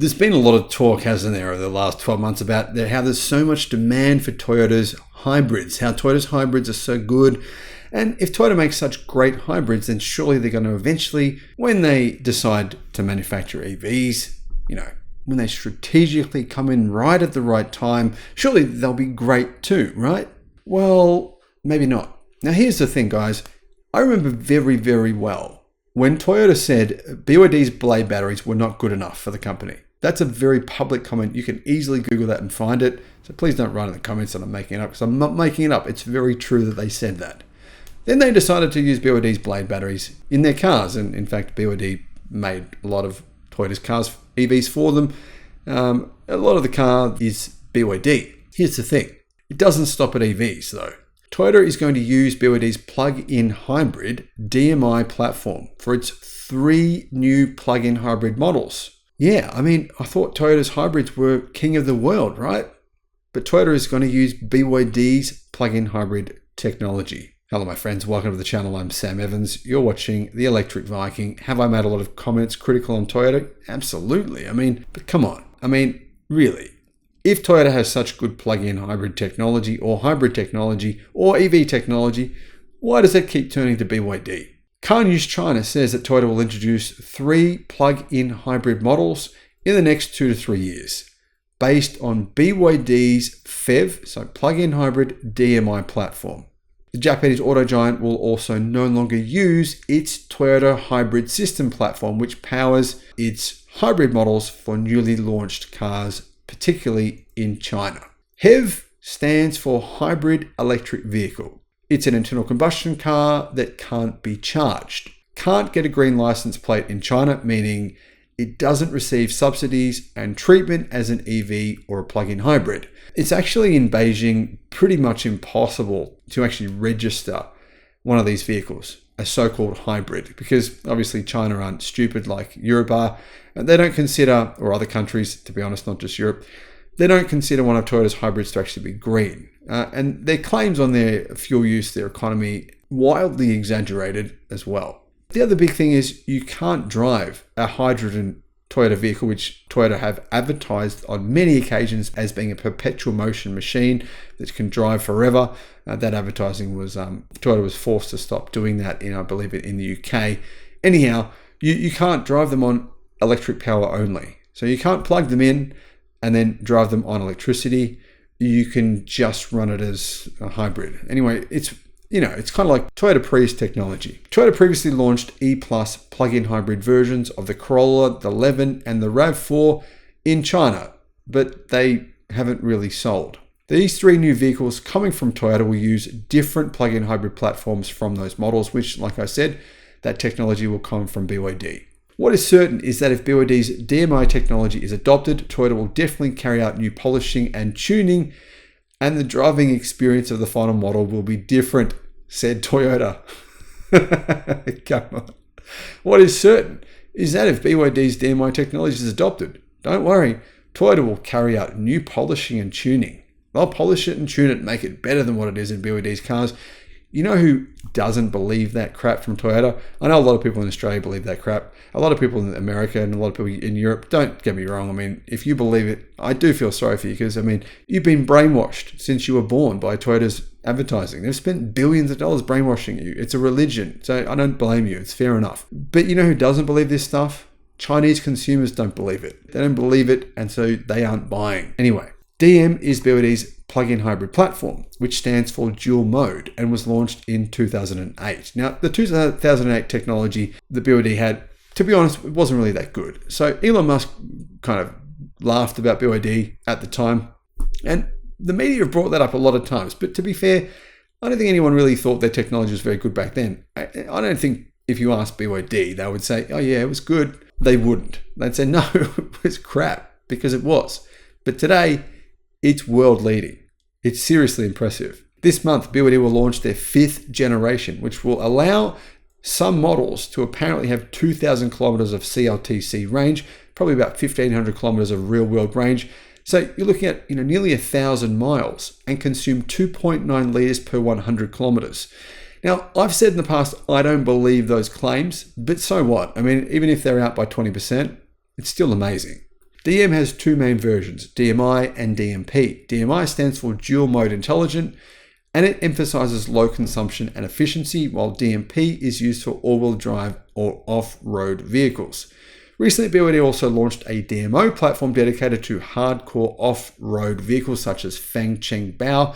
There's been a lot of talk, hasn't there, over the last 12 months about how there's so much demand for Toyota's hybrids, how Toyota's hybrids are so good. And if Toyota makes such great hybrids, then surely they're going to eventually, when they decide to manufacture EVs, when they strategically come in right at the right time, surely they'll be great too, right? Well, maybe not. Now, here's the thing, guys. I remember very, very well when Toyota said BYD's Blade batteries were not good enough for the company. That's a very public comment. You can easily Google that and find it. So please don't write in the comments that I'm making it up, because I'm not making it up. It's very true that they said that. Then they decided to use BYD's Blade batteries in their cars. And in fact, BYD made a lot of Toyota's cars, EVs for them. A lot of the car is BYD. Here's the thing. It doesn't stop at EVs though. Toyota is going to use BYD's plug-in hybrid DMI platform for its 3 new plug-in hybrid models. Yeah, I thought Toyota's hybrids were king of the world, right? But Toyota is going to use BYD's plug-in hybrid technology. Hello, my friends. Welcome to the channel. I'm Sam Evans. You're watching The Electric Viking. Have I made a lot of comments critical on Toyota? Absolutely. But come on. Really. If Toyota has such good plug-in hybrid technology or EV technology, why does it keep turning to BYD? Car News China says that Toyota will introduce 3 plug-in hybrid models in the next 2 to 3 years, based on BYD's PHEV, so plug-in hybrid DMI platform. The Japanese auto giant will also no longer use its Toyota Hybrid System platform, which powers its hybrid models for newly launched cars, particularly in China. HEV stands for Hybrid Electric Vehicle. It's an internal combustion car that can't be charged. Can't get a green license plate in China, meaning it doesn't receive subsidies and treatment as an EV or a plug-in hybrid. It's actually in Beijing pretty much impossible to actually register one of these vehicles, a so-called hybrid, because obviously China aren't stupid like Europe are. They don't consider, or other countries, to be honest, not just Europe, they don't consider one of Toyota's hybrids to actually be green. And their claims on their fuel use, their economy, wildly exaggerated as well. The other big thing is you can't drive a hydrogen Toyota vehicle, which Toyota have advertised on many occasions as being a perpetual motion machine that can drive forever. That advertising was, Toyota was forced to stop doing that I believe in the UK. Anyhow, you can't drive them on electric power only. So you can't plug them in and then drive them on electricity. You can just run it as a hybrid. Anyway, it's kind of like Toyota Prius technology. Toyota previously launched E-Plus plug-in hybrid versions of the Corolla, the Levin, and the RAV4 in China, but they haven't really sold. These 3 new vehicles coming from Toyota will use different plug-in hybrid platforms from those models, which, like I said, that technology will come from BYD. What is certain is that if BYD's DMI technology is adopted, Toyota will definitely carry out new polishing and tuning, and the driving experience of the final model will be different, said Toyota. Come on. What is certain is that if BYD's DMI technology is adopted, don't worry, Toyota will carry out new polishing and tuning. They'll polish it and tune it, make it better than what it is in BYD's cars. You know who doesn't believe that crap from Toyota? I know a lot of people in Australia believe that crap. A lot of people in America and a lot of people in Europe, don't get me wrong. If you believe it, I do feel sorry for you, because, you've been brainwashed since you were born by Toyota's advertising. They've spent billions of dollars brainwashing you. It's a religion. So I don't blame you. It's fair enough. But you know who doesn't believe this stuff? Chinese consumers don't believe it. They don't believe it, and so they aren't buying. Anyway, DM is BYD's plug-in hybrid platform, which stands for dual mode and was launched in 2008. Now, the 2008 technology that BYD had, to be honest, it wasn't really that good. So Elon Musk kind of laughed about BYD at the time, and the media have brought that up a lot of times. But to be fair, I don't think anyone really thought their technology was very good back then. I don't think if you asked BYD, they would say, oh yeah, it was good. They wouldn't. They'd say, no, it was crap, because it was. But today, it's world leading. It's seriously impressive. This month, BYD will launch their 5th generation, which will allow some models to apparently have 2,000 kilometers of CLTC range, probably about 1,500 kilometers of real-world range. So you're looking at nearly 1,000 miles and consume 2.9 liters per 100 kilometers. Now, I've said in the past, I don't believe those claims, but so what? Even if they're out by 20%, it's still amazing. DM has two main versions, DMI and DMP. DMI stands for Dual Mode Intelligent, and it emphasizes low consumption and efficiency, while DMP is used for all-wheel drive or off-road vehicles. Recently, BYD also launched a DMO platform dedicated to hardcore off-road vehicles such as Fangcheng Bao,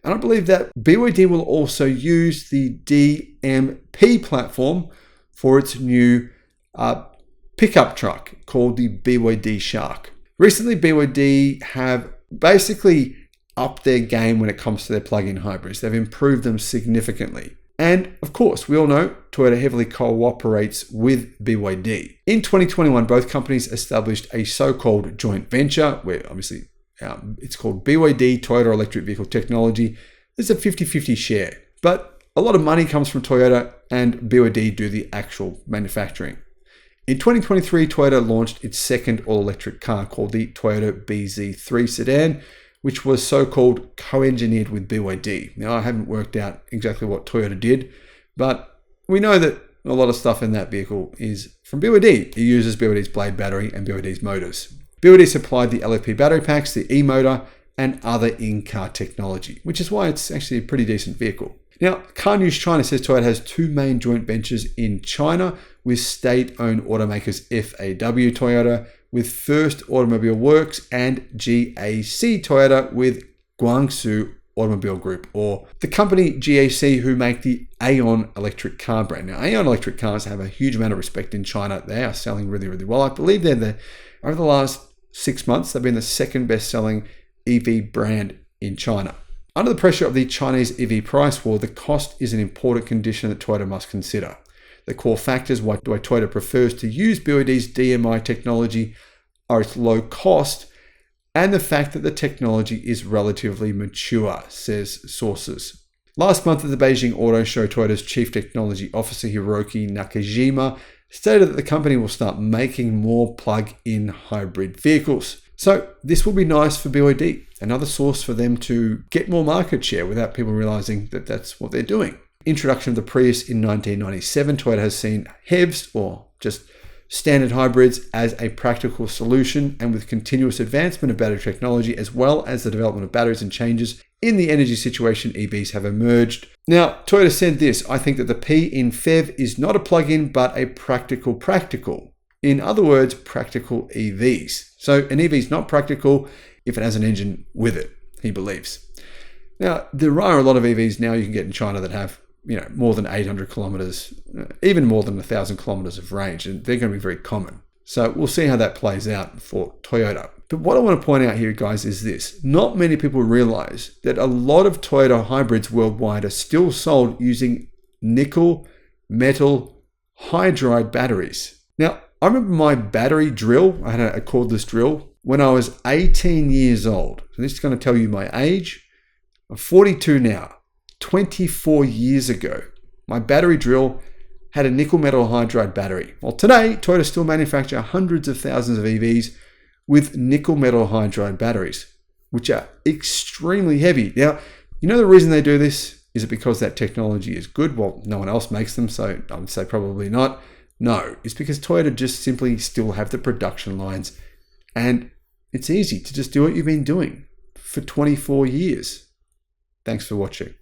and I believe that BYD will also use the DMP platform for its new pickup truck called the BYD Shark. Recently, BYD have basically upped their game when it comes to their plug-in hybrids. They've improved them significantly. And of course, we all know Toyota heavily cooperates with BYD. In 2021, both companies established a so-called joint venture where obviously it's called BYD Toyota Electric Vehicle Technology. There's a 50-50 share, but a lot of money comes from Toyota and BYD do the actual manufacturing. In 2023, Toyota launched its second all-electric car called the Toyota BZ3 sedan, which was so-called co-engineered with BYD. Now, I haven't worked out exactly what Toyota did, but we know that a lot of stuff in that vehicle is from BYD. It uses BYD's blade battery and BYD's motors. BYD supplied the LFP battery packs, the e-motor, and other in-car technology, which is why it's actually a pretty decent vehicle. Now, Car News China says Toyota has two main joint ventures in China with state-owned automakers FAW Toyota with First Automobile Works and GAC Toyota with Guangsu Automobile Group, or the company GAC who make the Aeon electric car brand. Now, Aeon electric cars have a huge amount of respect in China. They are selling really, really well. I believe over the last 6 months, they've been the second best-selling EV brand in China. Under the pressure of the Chinese EV price war, the cost is an important condition that Toyota must consider. The core factors why Toyota prefers to use BYD's DMI technology are its low cost and the fact that the technology is relatively mature, says sources. Last month at the Beijing Auto Show, Toyota's Chief Technology Officer Hiroki Nakajima stated that the company will start making more plug-in hybrid vehicles. So this will be nice for BYD, another source for them to get more market share without people realizing that that's what they're doing. Introduction of the Prius in 1997, Toyota has seen HEVs, or just standard hybrids, as a practical solution, and with continuous advancement of battery technology as well as the development of batteries and changes in the energy situation, EVs have emerged. Now, Toyota said this: I think that the P in PHEV is not a plug-in but a practical. In other words, practical EVs. So an EV is not practical if it has an engine with it, he believes. Now, there are a lot of EVs now you can get in China that have more than 800 kilometers, even more than 1,000 kilometers of range, and they're going to be very common. So we'll see how that plays out for Toyota. But what I want to point out here, guys, is this. Not many people realize that a lot of Toyota hybrids worldwide are still sold using nickel metal hydride batteries. Now, I remember my battery drill, I had a cordless drill, when I was 18 years old. So this is going to tell you my age. I'm 42 now. 24 years ago, my battery drill had a nickel metal hydride battery. Well, today, Toyota still manufacture hundreds of thousands of EVs with nickel metal hydride batteries, which are extremely heavy. Now, you know the reason they do this? Is it because that technology is good? Well, no one else makes them, so I would say probably not. No, it's because Toyota just simply still have the production lines, and it's easy to just do what you've been doing for 24 years. Thanks for watching.